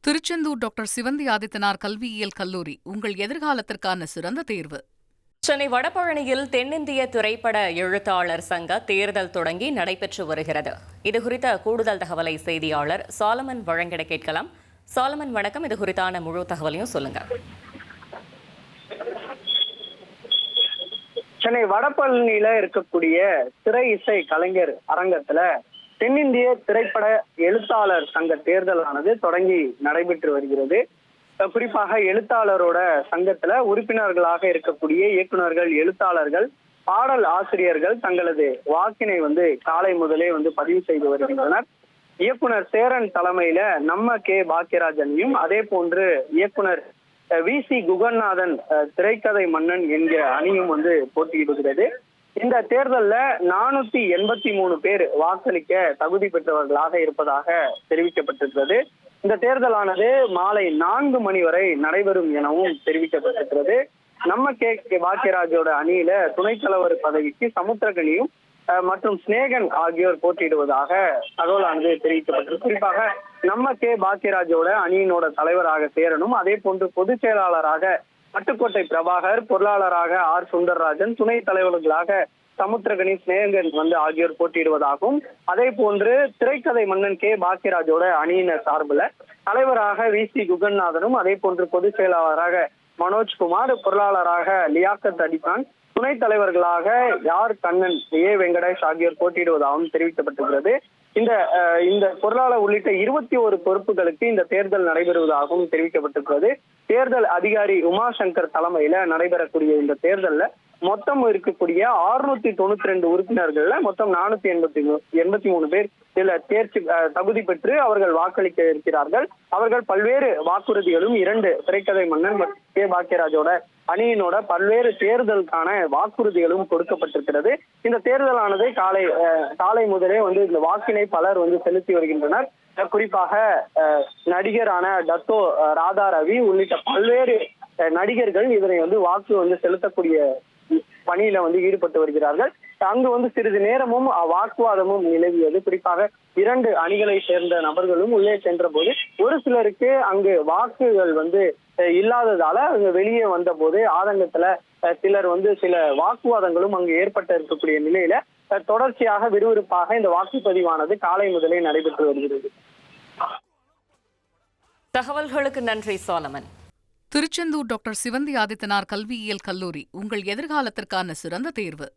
Tiruchendur doctor Sivanthi Adithanar கல்வியியல் கல்லூரி உங்கள் எதிர்காலத்திற்கான சிறந்த தேர்வு. சென்னை வடபழனியில் தென்னிந்திய திரைப்பட எழுத்தாளர் சங்க தேர்தல் தொடங்கி நடைபெற்று வருகிறது. இதுகுறித்த கூடுதல் தகவலை செய்தியாளர் சாலமன் வழங்கிட கேட்கலாம். சாலமன், வணக்கம். இது குறித்தான முழு தகவலையும் சொல்லுங்க. சென்னை வடபழனியில இருக்கக்கூடிய திரை இசை கலைஞர் அரங்கத்துல தென்னிந்திய திரைப்பட எழுத்தாளர் சங்க தேர்தலானது தொடங்கி நடைபெற்று வருகிறது. குறிப்பாக எழுத்தாளரோட சங்கத்துல உறுப்பினர்களாக இருக்கக்கூடிய இயக்குநர்கள், எழுத்தாளர்கள், பாடல் ஆசிரியர்கள் தங்களது வாக்கினை காலை முதலே பதிவு செய்து வருகின்றனர். இயக்குனர் சேரன் தலைமையில நம்ம கே பாக்கியராஜனையும், அதே போன்று இயக்குனர் வி.சி. குகநாதன் திரைக்கதை மன்னன் என்கிற அணியும் போட்டியிடுகிறது. இந்த தேர்தல்ல 483 பேர் வாக்களிக்க தகுதி பெற்றவர்களாக இருப்பதாக தெரிவிக்கப்பட்டிருக்கிறது. இந்த தேர்தலானது மாலை 4 மணி வரை நடைபெறும் எனவும் தெரிவிக்கப்பட்டிருக்கிறது. நம்ம கே பாக்கியராஜோட அணியில துணைத் தலைவர் பதவிக்கு சமுத்திரகனியும் மற்றும் ஸ்நேகன் ஆகியோர் போட்டியிடுவதாக தகவலானது தெரிவிக்கப்பட்டிருக்கு. குறிப்பாக நம்ம கே பாக்கியராஜோட அணியினோட தலைவராக சேரனும், அதே போன்று பொதுச் செயலாளராக பட்டுக்கோட்டை பிரபாகர், பொருளாளராக ஆர் சுந்தரராஜன், துணைத் தலைவர்களாக சமுத்திரகனி, ஸ்நேகன் ஆகியோர் போட்டியிடுவதாகவும், அதே போன்று திரைக்கதை மன்னன் கே பாக்கியராஜோட அணியினர் சார்பில் தலைவராக வி.சி. குகநாதனும், அதே போன்று பொதுச் செயலாளராக மனோஜ்குமார், பொருளாளராக லியாக்கத் அடிகான், துணைத் தலைவர்களாக யார் கண்ணன், ஏ வெங்கடேஷ் ஆகியோர் போட்டியிடுவதாகவும் தெரிவிக்கப்பட்டிருக்கிறது. இந்த பொருளாளர் உள்ளிட்ட 21 பொறுப்புகளுக்கு இந்த தேர்தல் நடைபெறுவதாகவும் தெரிவிக்கப்பட்டிருக்கிறது. தேர்தல் அதிகாரி உமாசங்கர் தலைமையில நடைபெறக்கூடிய இந்த தேர்தல்ல மொத்தம் இருக்கக்கூடிய 692 உறுப்பினர்கள்ல மொத்தம் 483 பேர் இதுல தகுதி பெற்று அவர்கள் வாக்களிக்க இருக்கிறார்கள். அவர்கள் பல்வேறு வாக்குறுதிகளும் 2 திரைக்கதை மன்னன் கே பாக்கியராஜோட அணியினோட பல்வேறு தேர்தலுக்கான வாக்குறுதிகளும் கொடுக்கப்பட்டிருக்கிறது. இந்த தேர்தலானது காலை முதலே இந்த வாக்கினை பலர் செலுத்தி வருகின்றனர். குறிப்பாக நடிகரான டத்தோ ராதா ரவி உள்ளிட்ட பல்வேறு நடிகர்கள் இதனை வாக்கு செலுத்தக்கூடிய பணியில ஈடுபட்டு வருகிறார்கள். அங்கு சிறிது நேரமும் வாக்குவாதமும் நிலவியது. குறிப்பாக 2 அணிகளை சேர்ந்த நபர்களும் உள்ளே சென்ற போது ஒரு சிலருக்கு அங்கு வாக்குகள் இல்லாததால அங்க வெளியே வந்த போது ஆதங்கத்துல சிலர் சில வாக்குவாதங்களும் அங்கு ஏற்பட்டு இருக்கக்கூடிய நிலையில தொடர்ச்சியாக விறுவிறுப்பாக இந்த வாக்குப்பதிவானது காலை முதலே நடைபெற்று வருகிறது. தகவல்களுக்கு நன்றி சாலமன். திருச்செந்தூர் டாக்டர் சிவந்தி ஆதித்தனார் கல்வியியல் கல்லூரி உங்கள் எதிர்காலத்திற்கான சிறந்த தேர்வு.